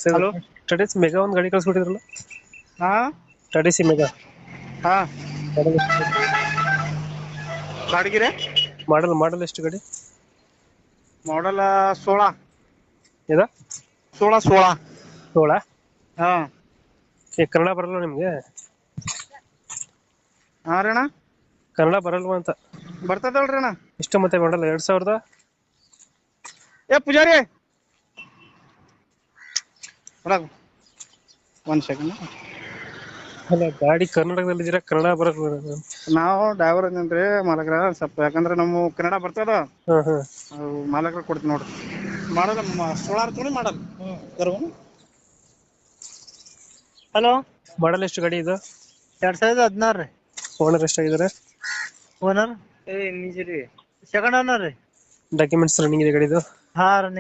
Hello. Tata mega ಒಂದು ಗಾಡಿ ಕಳ್ಸ್ಕೊಟ್ಟಿದ್ರಲ್ಲ. ಹಾ ಟಾಟಾ ಮೆಗಾ ಹಾ ಮಾಡಲ್ ಎಷ್ಟು? ಬಾಡಿಗೆ ಮಾಡಲ್ ಎಷ್ಟು ಗಾಡಿ? ಮಾಡಲ್ 16. ಏದಾ 16. 16? ಹಾ ಕನ್ನಡ ಬರಲ್ಲ ನಿಮ್ಗೆ? ಹಾ ರಣ ಕನ್ನಡ ಬರಲ್ವಾ ಅಂತ. ಬರ್ತದಲ್ರಿ ಅಣ್ಣ. ಇಷ್ಟ ಮತ್ತೆ ಮಾಡಲ್ಲ 2000? ಪೂಜಾರಿ ಒಂದ್ ಸೆಕೆಂಡ್. ಅಲ್ಲ ಗಾಡಿ ಕರ್ನಾಟಕದಲ್ಲಿ ಇದೀರಾ, ಕನ್ನಡ ಬರಲ್ಲ? ನಾವು ಡ್ರೈವರ್ ಅದೇನ್ರಿ ಮಾಲಕರ, ಸ್ವಲ್ಪ ಯಾಕಂದ್ರೆ ನಮ್ಮ ಕನ್ನಡ ಬರ್ತದ. ಹಾ ಹಾ ಮಾಲಕರು ಕೊಡ್ತೀನಿ ನೋಡ್ರಿ. ಮಾಡಲ್ 16 ತೊಗೊಂಡಿ ಮಾಡಲ್. ಹಲೋ. ಮಾಡಲ್ ಎಷ್ಟು ಗಾಡಿ ಇದು? 2016 ರೀ. ಓನರ್ ಎಷ್ಟಾಗಿದ್ದಾರೆ? ಓನರ್ ಸೆಕೆಂಡ್ ಓನರ್ ರೀ. ಡಾಕ್ಯುಮೆಂಟ್ಸ್ ರನ್ನಿಂಗ್ ಇದೆ ಗಾಡಿದು? ಹಾ ರನ್ನಿಂಗ್